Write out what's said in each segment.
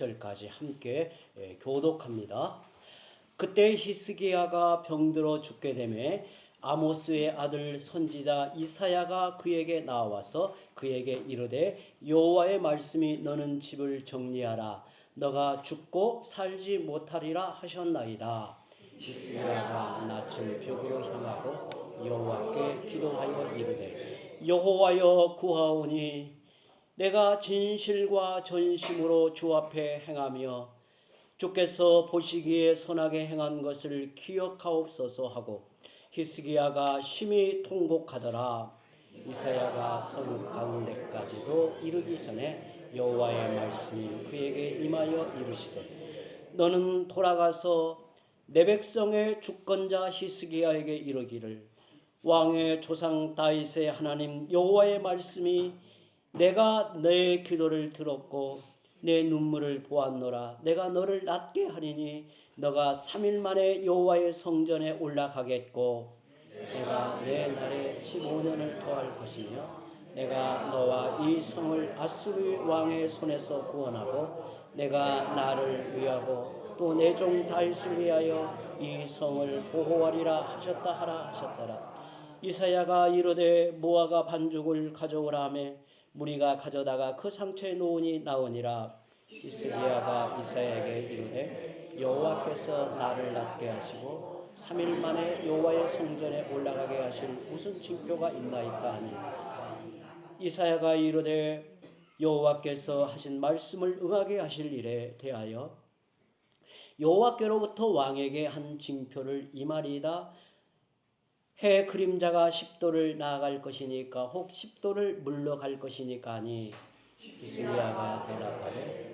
절까지 함께 교독합니다. 그때 히스기야가 병들어 죽게 되매 아모스의 아들 선지자 이사야가 그에게 나와서 그에게 이르되 여호와의 말씀이 너는 집을 정리하라 너가 죽고 살지 못하리라 하셨나이다. 히스기야가 낯을 벽으로 향하고 여호와께 기도하여 이르되 여호와여 구하오니 내가 진실과 전심으로 주 앞에 행하며 주께서 보시기에 선하게 행한 것을 기억하옵소서 하고 히스기야가 심히 통곡하더라. 이사야가 성 가운데까지도 이르기 전에 여호와의 말씀이 그에게 임하여 이르시되 너는 돌아가서 내 백성의 주권자 히스기야에게 이르기를 왕의 조상 다윗의 하나님 여호와의 말씀이 내가 내 기도를 들었고 내 눈물을 보았노라. 내가 너를 낫게 하리니 너가 3일 만에 여호와의 성전에 올라가겠고 내가 내 날에 15년을 더할 것이며 내가 너와 이 성을 아수르 왕의 손에서 구원하고 내가 나를 위하고 또 내 종 다윗을 위하여 이 성을 보호하리라 하셨다 하라 하셨더라. 이사야가 이르되 모아가 반죽을 가져오라 하며 무리가 가져다가 그 상처에 놓으니 나오니라. 히스기야가 이사야에게 이르되 여호와께서 나를 낫게 하시고 3일 만에 여호와의 성전에 올라가게 하실 무슨 징표가 있나이까 하니 이사야가 이르되 여호와께서 하신 말씀을 응하게 하실 일에 대하여 여호와께로부터 왕에게 한 징표를 임하리이다. 해 그림자가 10도를 나아갈 것이니까 혹 10도를 물러갈 것이니까 하니 히스기야가 대답하되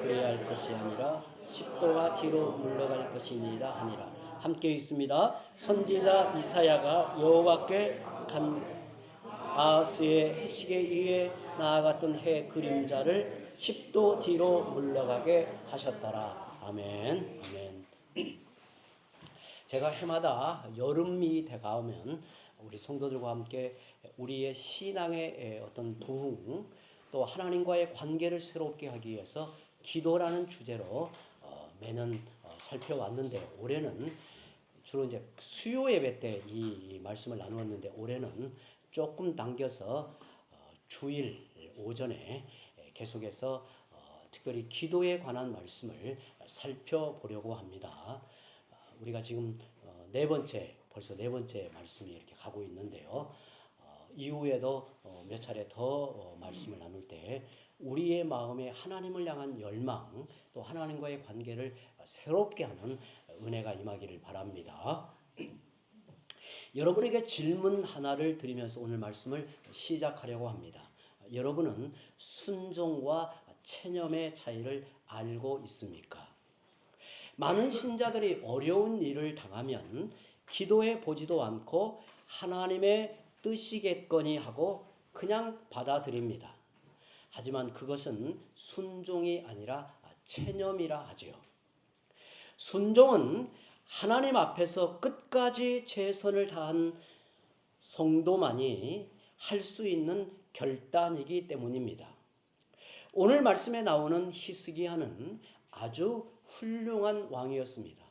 그래야 할 것이 아니라 10도가 뒤로 물러갈 것이니이다 하니라. 함께 있습니다. 선지자 이사야가 여호와께 간 아하스의 해식에 의해 나아갔던 해 그림자를 10도 뒤로 물러가게 하셨더라. 아멘. 아멘. 제가 해마다 여름이 되가오면 우리 성도들과 함께 우리의 신앙의 어떤 부흥 또 하나님과의 관계를 새롭게 하기 위해서 기도라는 주제로 매년 살펴왔는데 올해는 주로 이제 수요 예배 때 이 말씀을 나누었는데 올해는 조금 당겨서 주일 오전에 계속해서 특별히 기도에 관한 말씀을 살펴보려고 합니다. 우리가 지금 벌써 네 번째 말씀이 이렇게 가고 있는데요. 이후에도 몇 차례 더 말씀을 나눌 때 우리의 마음에 하나님을 향한 열망 또 하나님과의 관계를 새롭게 하는 은혜가 임하기를 바랍니다. 여러분에게 질문 하나를 드리면서 오늘 말씀을 시작하려고 합니다. 여러분은 순종과 체념의 차이를 알고 있습니까? 많은 신자들이 어려운 일을 당하면 기도해 보지도 않고 하나님의 뜻이겠거니 하고 그냥 받아들입니다. 하지만 그것은 순종이 아니라 체념이라 하지요. 순종은 하나님 앞에서 끝까지 최선을 다한 성도만이 할 수 있는 결단이기 때문입니다. 오늘 말씀에 나오는 히스기야는 아주 훌륭한 왕이었습니다.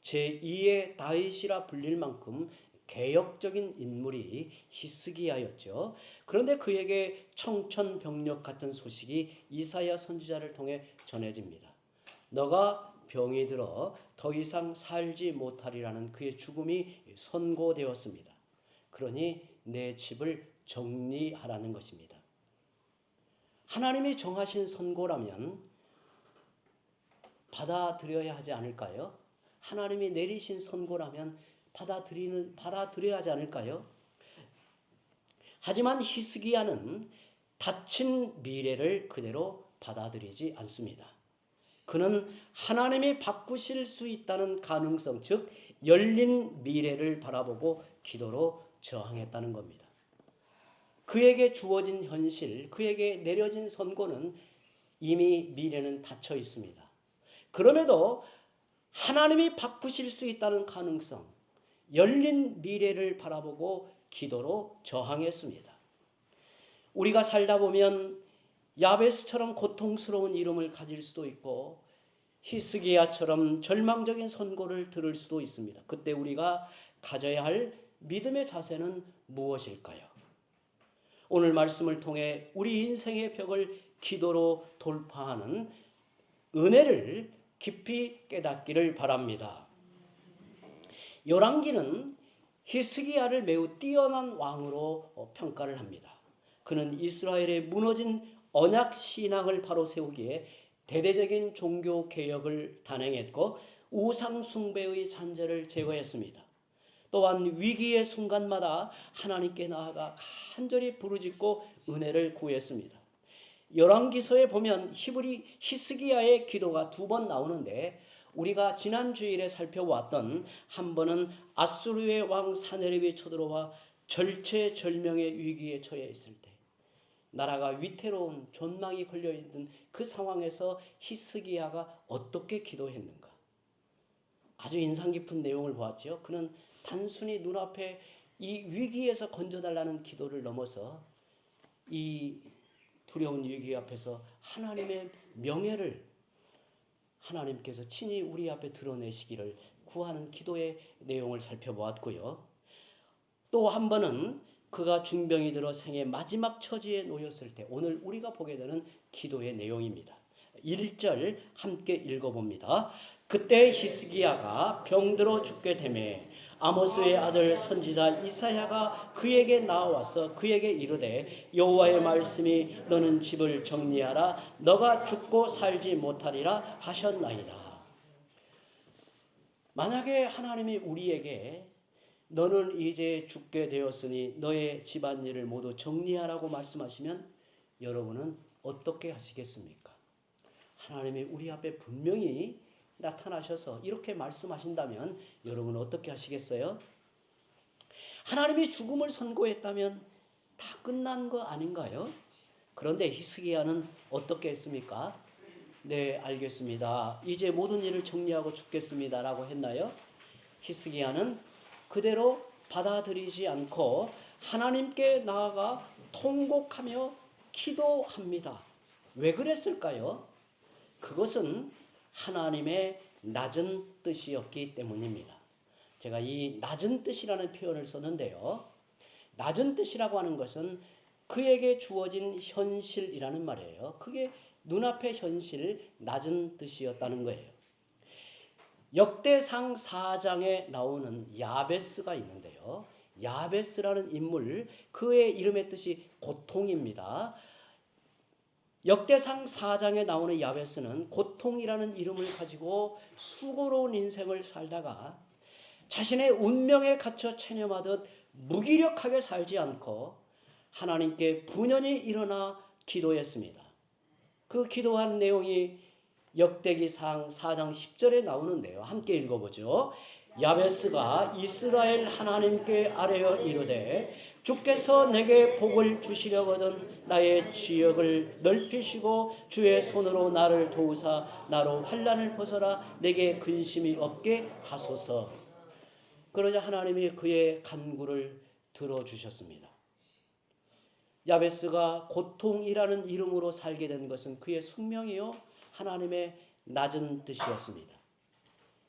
제2의 다윗이라 불릴 만큼 개혁적인 인물이 히스기야였죠. 그런데 그에게 청천벽력 같은 소식이 이사야 선지자를 통해 전해집니다. 너가 병이 들어 더 이상 살지 못하리라는 그의 죽음이 선고되었습니다. 그러니 내 집을 정리하라는 것입니다. 하나님이 정하신 선고라면 받아들여야 하지 않을까요? 하나님이 내리신 선고라면 받아들여야 하지 않을까요? 하지만 히스기야는 닫힌 미래를 그대로 받아들이지 않습니다. 그는 하나님이 바꾸실 수 있다는 가능성, 즉 열린 미래를 바라보고 기도로 저항했다는 겁니다. 그에게 주어진 현실, 그에게 내려진 선고는 이미 미래는 닫혀 있습니다. 그럼에도 하나님이 바꾸실 수 있다는 가능성, 열린 미래를 바라보고 기도로 저항했습니다. 우리가 살다 보면 야베스처럼 고통스러운 이름을 가질 수도 있고 히스기야처럼 절망적인 선고를 들을 수도 있습니다. 그때 우리가 가져야 할 믿음의 자세는 무엇일까요? 오늘 말씀을 통해 우리 인생의 벽을 기도로 돌파하는 은혜를 깊이 깨닫기를 바랍니다. 열왕기는 히스기야를 매우 뛰어난 왕으로 평가를 합니다. 그는 이스라엘의 무너진 언약 신앙을 바로 세우기에 대대적인 종교 개혁을 단행했고 우상 숭배의 잔재를 제거했습니다. 또한 위기의 순간마다 하나님께 나아가 간절히 부르짖고 은혜를 구했습니다. 열왕기서에 보면 히스기야의 기도가 2번 나오는데 우리가 지난 주일에 살펴보았던 한 번은 아수르의 왕 사네립이 쳐들어와 절체절명의 위기에 처해 있을 때 나라가 위태로운 존망이 걸려있는 그 상황에서 히스기야가 어떻게 기도했는가? 아주 인상 깊은 내용을 보았죠. 그는 단순히 눈앞에 이 위기에서 건져달라는 기도를 넘어서 이 두려운 위기 앞에서 하나님의 명예를 하나님께서 친히 우리 앞에 드러내시기를 구하는 기도의 내용을 살펴보았고요. 또 한 번은 그가 중병이 들어 생의 마지막 처지에 놓였을 때 오늘 우리가 보게 되는 기도의 내용입니다. 1절 함께 읽어봅니다. 그때 히스기야가 병들어 죽게 되매 아모스의 아들 선지자 이사야가 그에게 나와서 그에게 이르되 여호와의 말씀이 너는 집을 정리하라 너가 죽고 살지 못하리라 하셨나이다. 만약에 하나님이 우리에게 너는 이제 죽게 되었으니 너의 집안일을 모두 정리하라고 말씀하시면 여러분은 어떻게 하시겠습니까? 하나님이 우리 앞에 분명히 나타나셔서 이렇게 말씀하신다면 여러분은 어떻게 하시겠어요? 하나님이 죽음을 선고했다면 다 끝난 거 아닌가요? 그런데 히스기야는 어떻게 했습니까? 네, 알겠습니다. 이제 모든 일을 정리하고 죽겠습니다라고 했나요? 히스기야는 그대로 받아들이지 않고 하나님께 나아가 통곡하며 기도합니다. 왜 그랬을까요? 그것은 하나님의 낮은 뜻이었기 때문입니다. 제가 이 낮은 뜻이라는 표현을 썼는데요. 낮은 뜻이라고 하는 것은 그에게 주어진 현실이라는 말이에요. 그게 눈앞의 현실, 낮은 뜻이었다는 거예요. 역대상 4장에 나오는 야베스가 있는데요. 야베스라는 인물, 그의 이름의 뜻이 고통입니다. 역대상 4장에 나오는 야베스는 고통이라는 이름을 가지고 수고로운 인생을 살다가 자신의 운명에 갇혀 체념하듯 무기력하게 살지 않고 하나님께 분연히 일어나 기도했습니다. 그 기도한 내용이 역대기상 4장 10절에 나오는데요. 함께 읽어보죠. 야베스가 이스라엘 하나님께 아뢰어 이르되 주께서 내게 복을 주시려거든 나의 지역을 넓히시고 주의 손으로 나를 도우사 나로 환난을 벗어라 내게 근심이 없게 하소서. 그러자 하나님이 그의 간구를 들어주셨습니다. 야베스가 고통이라는 이름으로 살게 된 것은 그의 숙명이요 하나님의 낮은 뜻이었습니다.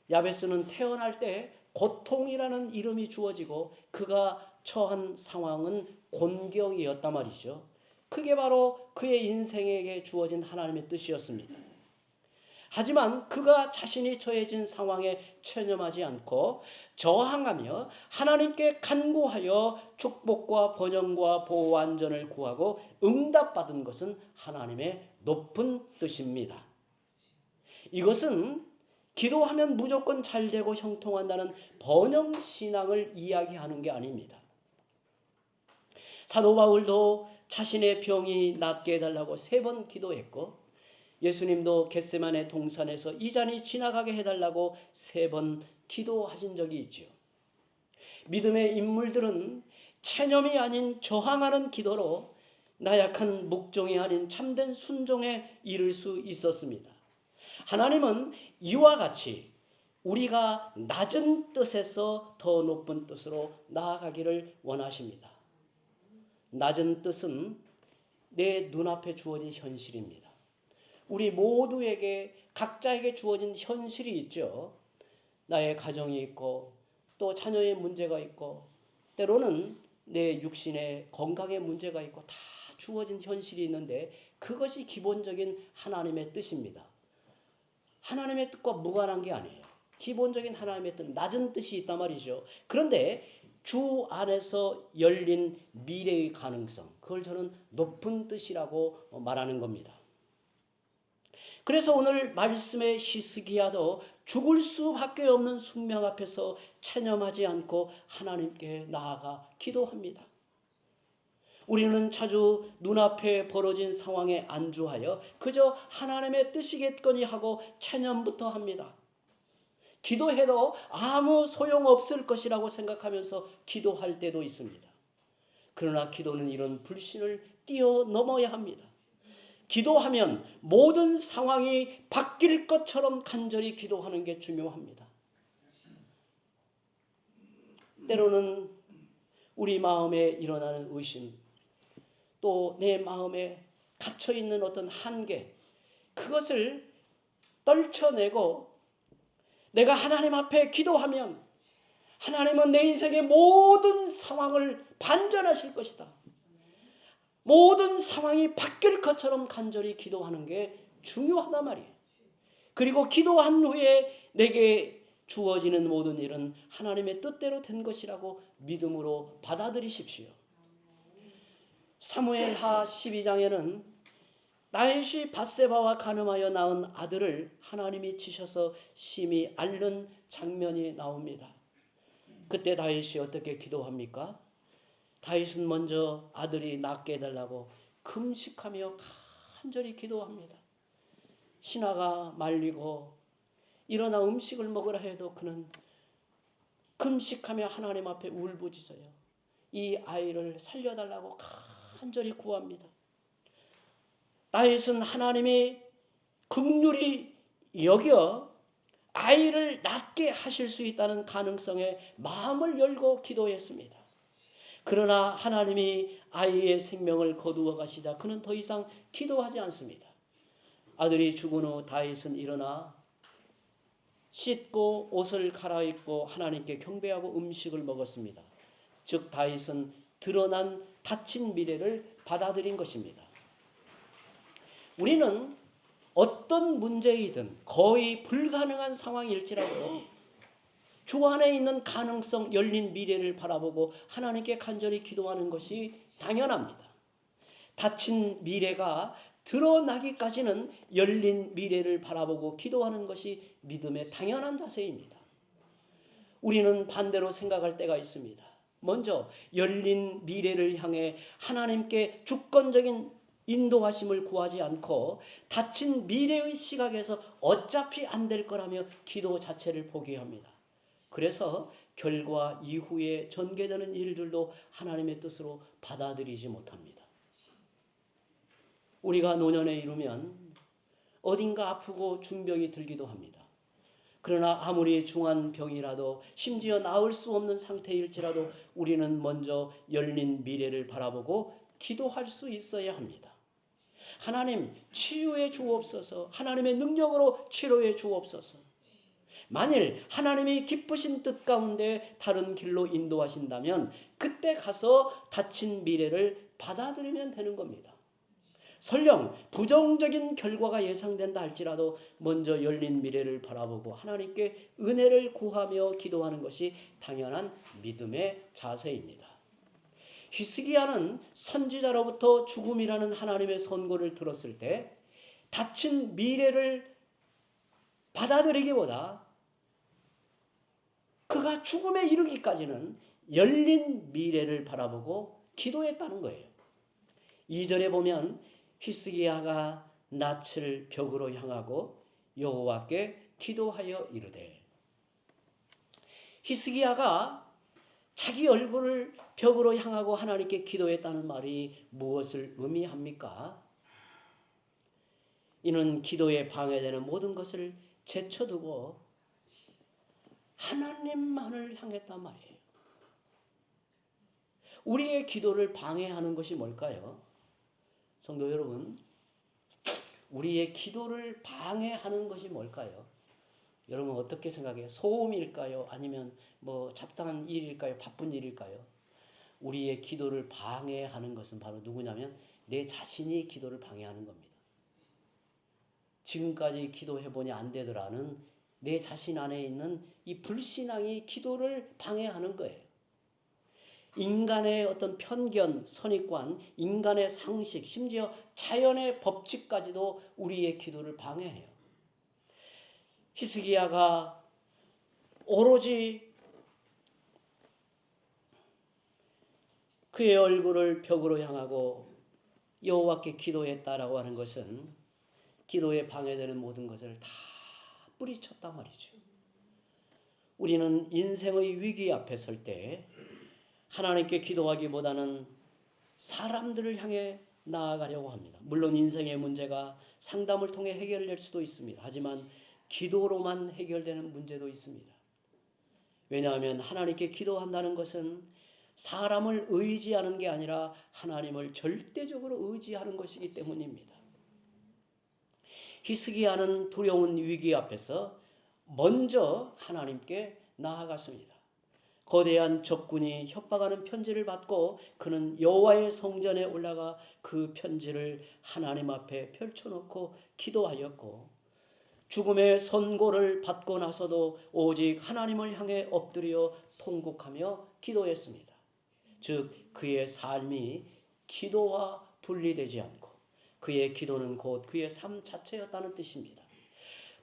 야베스는 태어날 때 고통이라는 이름이 주어지고 그가 처한 상황은 곤경이었단 말이죠. 그게 바로 그의 인생에게 주어진 하나님의 뜻이었습니다. 하지만 그가 자신이 처해진 상황에 체념하지 않고 저항하며 하나님께 간구하여 축복과 번영과 보호 안전을 구하고 응답받은 것은 하나님의 높은 뜻입니다. 이것은 기도하면 무조건 잘되고 형통한다는 번영신앙을 이야기하는 게 아닙니다. 사도 바울도 자신의 병이 낫게 해달라고 3번 기도했고 예수님도 겟세마네 동산에서 이 잔이 지나가게 해달라고 3번 기도하신 적이 있죠. 믿음의 인물들은 체념이 아닌 저항하는 기도로 나약한 묵종이 아닌 참된 순종에 이를 수 있었습니다. 하나님은 이와 같이 우리가 낮은 뜻에서 더 높은 뜻으로 나아가기를 원하십니다. 낮은 뜻은 내 눈앞에 주어진 현실입니다. 우리 모두에게 각자에게 주어진 현실이 있죠. 나의 가정이 있고 또 자녀의 문제가 있고 때로는 내 육신의 건강의 문제가 있고 다 주어진 현실이 있는데 그것이 기본적인 하나님의 뜻입니다. 하나님의 뜻과 무관한 게 아니에요. 기본적인 하나님의 뜻, 낮은 뜻이 있단 말이죠. 그런데 주 안에서 열린 미래의 가능성, 그걸 저는 높은 뜻이라고 말하는 겁니다. 그래서 오늘 말씀의 히스기야도 죽을 수밖에 없는 숙명 앞에서 체념하지 않고 하나님께 나아가 기도합니다. 우리는 자주 눈앞에 벌어진 상황에 안주하여 그저 하나님의 뜻이겠거니 하고 체념부터 합니다. 기도해도 아무 소용없을 것이라고 생각하면서 기도할 때도 있습니다. 그러나 기도는 이런 불신을 뛰어넘어야 합니다. 기도하면 모든 상황이 바뀔 것처럼 간절히 기도하는 게 중요합니다. 때로는 우리 마음에 일어나는 의심, 또 내 마음에 갇혀있는 어떤 한계, 그것을 떨쳐내고 내가 하나님 앞에 기도하면 하나님은 내 인생의 모든 상황을 반전하실 것이다. 모든 상황이 바뀔 것처럼 간절히 기도하는 게 중요하단 말이에요. 그리고 기도한 후에 내게 주어지는 모든 일은 하나님의 뜻대로 된 것이라고 믿음으로 받아들이십시오. 사무엘하 12장에는 다윗이 밧세바와 간음하여 낳은 아들을 하나님이 치셔서 심히 앓는 장면이 나옵니다. 그때 다윗이 어떻게 기도합니까? 다윗은 먼저 아들이 낫게 해달라고 금식하며 간절히 기도합니다. 신하가 말리고 일어나 음식을 먹으라 해도 그는 금식하며 하나님 앞에 울부짖어요. 이 아이를 살려달라고 간절히 구합니다. 다윗은 하나님이 긍휼히 여겨 아이를 낫게 하실 수 있다는 가능성에 마음을 열고 기도했습니다. 그러나 하나님이 아이의 생명을 거두어 가시자 그는 더 이상 기도하지 않습니다. 아들이 죽은 후 다윗은 일어나 씻고 옷을 갈아입고 하나님께 경배하고 음식을 먹었습니다. 즉 다윗은 드러난 닫힌 미래를 받아들인 것입니다. 우리는 어떤 문제이든 거의 불가능한 상황일지라도 주 안에 있는 가능성, 열린 미래를 바라보고 하나님께 간절히 기도하는 것이 당연합니다. 닫힌 미래가 드러나기까지는 열린 미래를 바라보고 기도하는 것이 믿음의 당연한 자세입니다. 우리는 반대로 생각할 때가 있습니다. 먼저 열린 미래를 향해 하나님께 주권적인 인도하심을 구하지 않고 닫힌 미래의 시각에서 어차피 안 될 거라며 기도 자체를 포기합니다. 그래서 결과 이후에 전개되는 일들도 하나님의 뜻으로 받아들이지 못합니다. 우리가 노년에 이르면 어딘가 아프고 중병이 들기도 합니다. 그러나 아무리 중한 병이라도 심지어 나을 수 없는 상태일지라도 우리는 먼저 열린 미래를 바라보고 기도할 수 있어야 합니다. 하나님 치유해 주옵소서. 하나님의 능력으로 치료해 주옵소서. 만일 하나님이 기쁘신 뜻 가운데 다른 길로 인도하신다면 그때 가서 닫힌 미래를 받아들이면 되는 겁니다. 설령 부정적인 결과가 예상된다 할지라도 먼저 열린 미래를 바라보고 하나님께 은혜를 구하며 기도하는 것이 당연한 믿음의 자세입니다. 히스기야는 선지자로부터 죽음이라는 하나님의 선고를 들었을 때 닫힌 미래를 받아들이기보다 그가 죽음에 이르기까지는 열린 미래를 바라보고 기도했다는 거예요. 2절에 보면 히스기야가 낯을 벽으로 향하고 여호와께 기도하여 이르되, 히스기야가 자기 얼굴을 벽으로 향하고 하나님께 기도했다는 말이 무엇을 의미합니까? 이는 기도에 방해되는 모든 것을 제쳐두고 하나님만을 향했단 말이에요. 우리의 기도를 방해하는 것이 뭘까요? 성도 여러분, 우리의 기도를 방해하는 것이 뭘까요? 여러분 어떻게 생각해요? 소음일까요? 아니면 뭐 잡다한 일일까요? 바쁜 일일까요? 우리의 기도를 방해하는 것은 바로 누구냐면 내 자신이 기도를 방해하는 겁니다. 지금까지 기도해보니 안 되더라는 내 자신 안에 있는 이 불신앙이 기도를 방해하는 거예요. 인간의 어떤 편견, 선입관, 인간의 상식, 심지어 자연의 법칙까지도 우리의 기도를 방해해요. 히스기야가 오로지 그의 얼굴을 벽으로 향하고 여호와께 기도했다라고 하는 것은 기도에 방해되는 모든 것을 다 뿌리쳤단 말이죠. 우리는 인생의 위기 앞에 설 때 하나님께 기도하기보다는 사람들을 향해 나아가려고 합니다. 물론 인생의 문제가 상담을 통해 해결될 수도 있습니다. 하지만 기도로만 해결되는 문제도 있습니다. 왜냐하면 하나님께 기도한다는 것은 사람을 의지하는 게 아니라 하나님을 절대적으로 의지하는 것이기 때문입니다. 히스기야는 두려운 위기 앞에서 먼저 하나님께 나아갔습니다. 거대한 적군이 협박하는 편지를 받고 그는 여호와의 성전에 올라가 그 편지를 하나님 앞에 펼쳐놓고 기도하였고, 죽음의 선고를 받고 나서도 오직 하나님을 향해 엎드려 통곡하며 기도했습니다. 즉 그의 삶이 기도와 분리되지 않고 그의 기도는 곧 그의 삶 자체였다는 뜻입니다.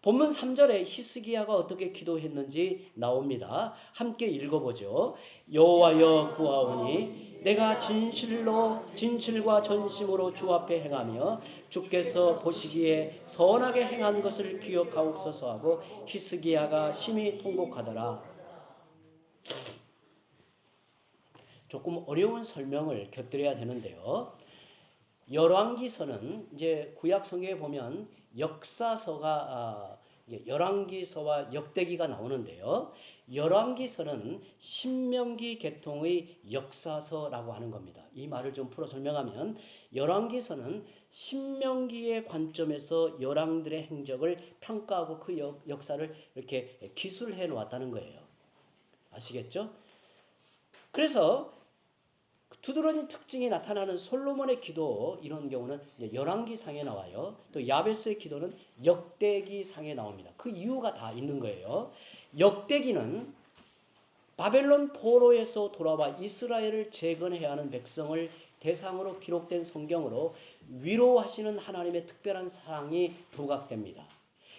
본문 3절에 히스기야가 어떻게 기도했는지 나옵니다. 함께 읽어보죠. 여호와여 구하오니 내가 진실과 전심으로 주 앞에 행하며 주께서 보시기에 선하게 행한 것을 기억하옵소서 하고 히스기야가 심히 통곡하더라. 조금 어려운 설명을 곁들여야 되는데요. 열왕기서는 이제 구약 성경에 보면 역사서가 열왕기서와 역대기가 나오는데요. 열왕기서는 신명기 계통의 역사서라고 하는 겁니다. 이 말을 좀 풀어 설명하면 열왕기서는 신명기의 관점에서 열왕들의 행적을 평가하고 그 역사를 이렇게 기술해 놓았다는 거예요. 아시겠죠? 그래서 두드러진 특징이 나타나는 솔로몬의 기도, 이런 경우는 열왕기상에 나와요. 또 야베스의 기도는 역대기상에 나옵니다. 그 이유가 다 있는 거예요. 역대기는 바벨론 포로에서 돌아와 이스라엘을 재건해야 하는 백성을 대상으로 기록된 성경으로 위로하시는 하나님의 특별한 사랑이 부각됩니다.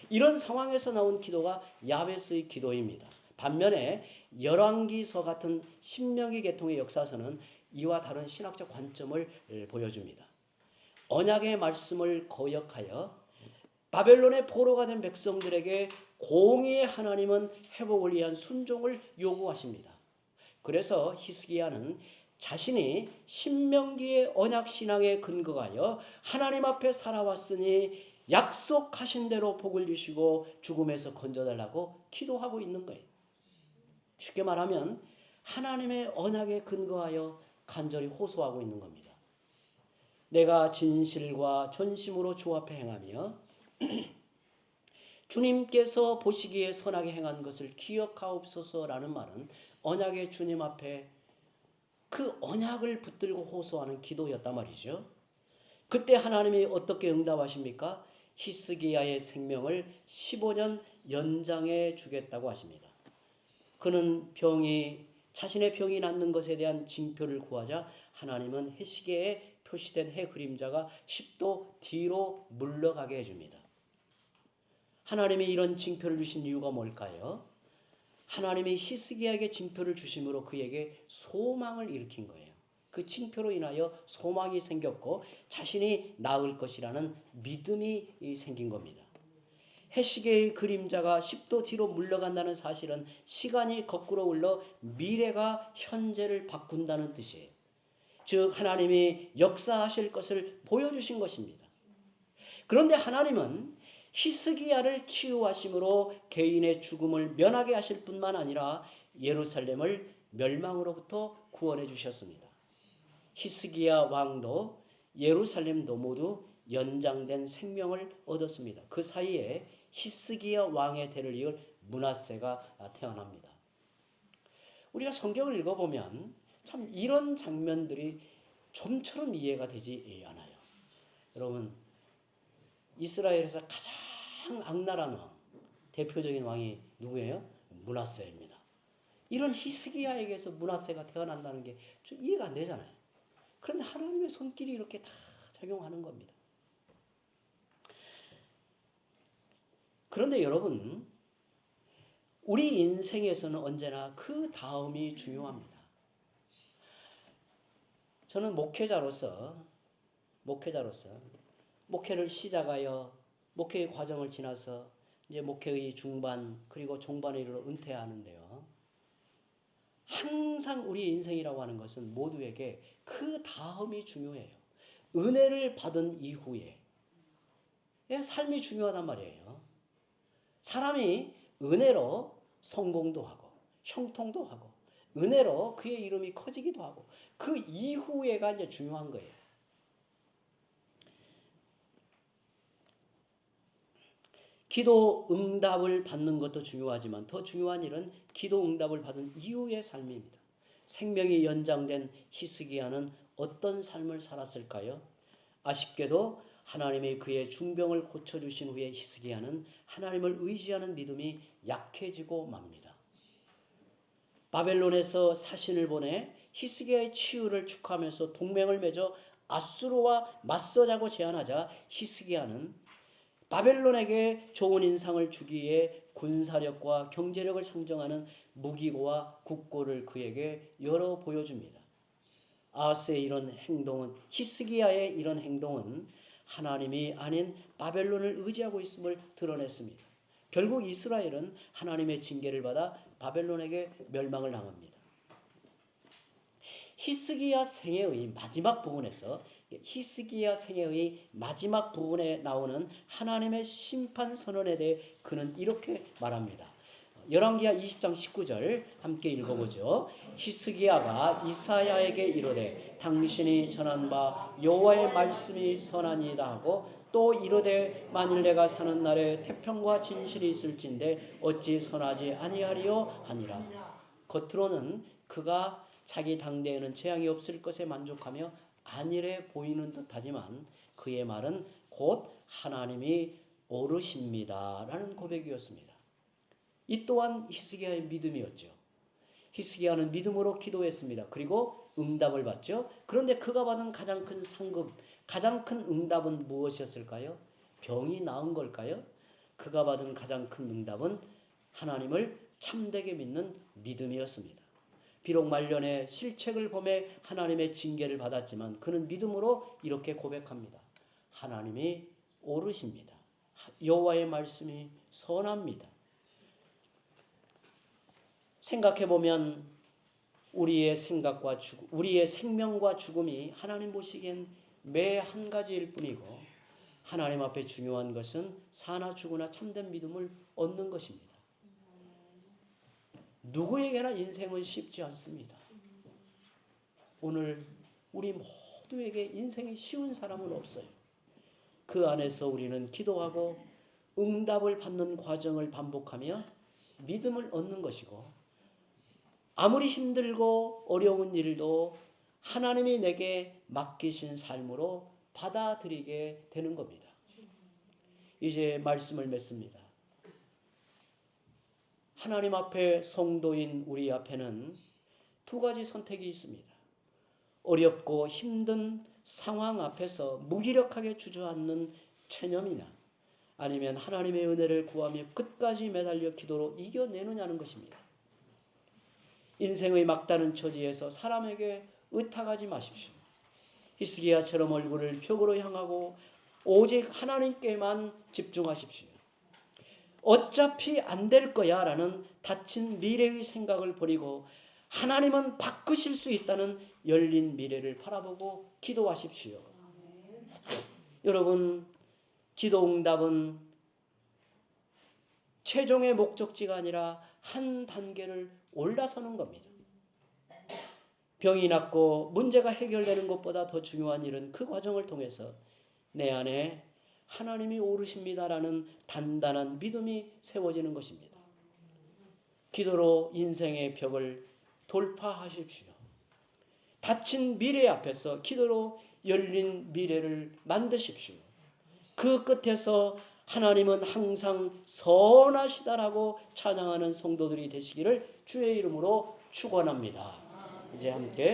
이런 상황에서 나온 기도가 야베스의 기도입니다. 반면에 열왕기서 같은 신명기 계통의 역사서는 이와 다른 신학적 관점을 보여줍니다. 언약의 말씀을 거역하여 바벨론의 포로가 된 백성들에게 공의의 하나님은 회복을 위한 순종을 요구하십니다. 그래서 히스기야는 자신이 신명기의 언약 신앙에 근거하여 하나님 앞에 살아왔으니 약속하신 대로 복을 주시고 죽음에서 건져달라고 기도하고 있는 거예요. 쉽게 말하면 하나님의 언약에 근거하여 간절히 호소하고 있는 겁니다. 내가 진실과 전심으로 주 앞에 행하며 주님께서 보시기에 선하게 행한 것을 기억하옵소서라는 말은 언약의 주님 앞에 그 언약을 붙들고 호소하는 기도였단 말이죠. 그때 하나님이 어떻게 응답하십니까? 히스기야의 생명을 15년 연장해 주겠다고 하십니다. 그는 자신의 병이 낫는 것에 대한 징표를 구하자 하나님은 해시계에 표시된 해 그림자가 10도 뒤로 물러가게 해줍니다. 하나님이 이런 징표를 주신 이유가 뭘까요? 하나님이 히스기야에게 징표를 주심으로 그에게 소망을 일으킨 거예요. 그 징표로 인하여 소망이 생겼고 자신이 나을 것이라는 믿음이 생긴 겁니다. 해시계의 그림자가 10도 뒤로 물러간다는 사실은 시간이 거꾸로 흘러 미래가 현재를 바꾼다는 뜻이에요. 즉 하나님이 역사하실 것을 보여주신 것입니다. 그런데 하나님은 히스기야를 치유하심으로 개인의 죽음을 면하게 하실 뿐만 아니라 예루살렘을 멸망으로부터 구원해 주셨습니다. 히스기야 왕도 예루살렘도 모두 연장된 생명을 얻었습니다. 그 사이에 히스기야 왕의 대를 이을 므낫세가 태어납니다. 우리가 성경을 읽어보면 참 이런 장면들이 좀처럼 이해가 되지 않아요. 여러분, 이스라엘에서 가장 악랄한 왕, 대표적인 왕이 누구예요? 므낫세입니다. 이런 히스기야에게서 므낫세가 태어난다는 게 좀 이해가 안 되잖아요. 그런데 하나님의 손길이 이렇게 다 작용하는 겁니다. 그런데 여러분, 우리 인생에서는 언제나 그 다음이 중요합니다. 저는 목회자로서 목회를 시작하여 목회의 과정을 지나서 이제 목회의 중반 그리고 중반에 이르러 은퇴하는데요. 항상 우리 인생이라고 하는 것은 모두에게 그 다음이 중요해요. 은혜를 받은 이후에 삶이 중요하단 말이에요. 사람이 은혜로 성공도 하고 형통도 하고 은혜로 그의 이름이 커지기도 하고 그 이후에가 이제 중요한 거예요. 기도 응답을 받는 것도 중요하지만 더 중요한 일은 기도 응답을 받은 이후의 삶입니다. 생명이 연장된 히스기야는 어떤 삶을 살았을까요? 아쉽게도 하나님이 그의 중병을 고쳐주신 후에 히스기야는 하나님을 의지하는 믿음이 약해지고 맙니다. 바벨론에서 사신을 보내 히스기야의 치유를 축하하면서 동맹을 맺어 아수르와 맞서자고 제안하자 히스기야는 바벨론에게 좋은 인상을 주기에 군사력과 경제력을 상정하는 무기고와 국고를 그에게 열어 보여줍니다. 아하스의 이런 행동은 히스기야의 이런 행동은 하나님이 아닌 바벨론을 의지하고 있음을 드러냈습니다. 결국 이스라엘은 하나님의 징계를 받아 바벨론에게 멸망을 당합니다. 히스기야 생애의 마지막 부분에서 히스기야 생애의 마지막 부분에 나오는 하나님의 심판 선언에 대해 그는 이렇게 말합니다. 열왕기하 20장 19절 함께 읽어보죠. 히스기야가 이사야에게 이르되 당신이 전한 바 여호와의 말씀이 선하니이다 하고 또 이르되 만일 내가 사는 날에 태평과 진실이 있을진데 어찌 선하지 아니하리요 하니라. 겉으로는 그가 자기 당대에는 재앙이 없을 것에 만족하며 안일해 보이는 듯하지만 그의 말은 곧 하나님이 옳으십니다 라는 고백이었습니다. 이 또한 히스기야의 믿음이었죠. 히스기야는 믿음으로 기도했습니다. 그리고 응답을 받죠. 그런데 그가 받은 가장 큰 상급, 가장 큰 응답은 무엇이었을까요? 병이 나은 걸까요? 그가 받은 가장 큰 응답은 하나님을 참되게 믿는 믿음이었습니다. 비록 말년에 실책을 범해 하나님의 징계를 받았지만 그는 믿음으로 이렇게 고백합니다. 하나님이 옳으십니다. 여호와의 말씀이 선합니다. 생각해보면 우리의 생각과 우리의 생명과 죽음이 하나님 보시기엔 매 한 가지일 뿐이고 하나님 앞에 중요한 것은 사나 죽으나 참된 믿음을 얻는 것입니다. 누구에게나 인생은 쉽지 않습니다. 오늘 우리 모두에게 인생이 쉬운 사람은 없어요. 그 안에서 우리는 기도하고 응답을 받는 과정을 반복하며 믿음을 얻는 것이고 아무리 힘들고 어려운 일도 하나님이 내게 맡기신 삶으로 받아들이게 되는 겁니다. 이제 말씀을 맺습니다. 하나님 앞에 성도인 우리 앞에는 두 가지 선택이 있습니다. 어렵고 힘든 상황 앞에서 무기력하게 주저앉는 체념이냐 아니면 하나님의 은혜를 구하며 끝까지 매달려 기도로 이겨내느냐는 것입니다. 인생의 막다른 처지에서 사람에게 의탁하지 마십시오. 히스기야처럼 얼굴을 벽으로 향하고 오직 하나님께만 집중하십시오. 어차피 안 될 거야 라는 닫힌 미래의 생각을 버리고 하나님은 바꾸실 수 있다는 열린 미래를 바라보고 기도하십시오. 여러분, 기도 응답은 최종의 목적지가 아니라 한 단계를 올라서는 겁니다. 병이 낫고 문제가 해결되는 것보다 더 중요한 일은 그 과정을 통해서 내 안에 하나님이 오르십니다라는 단단한 믿음이 세워지는 것입니다. 기도로 인생의 벽을 돌파하십시오. 닫힌 미래 앞에서 기도로 열린 미래를 만드십시오. 그 끝에서 하나님은 항상 선하시다라고 찬양하는 성도들이 되시기를 주의 이름으로 축원합니다. 이제 함께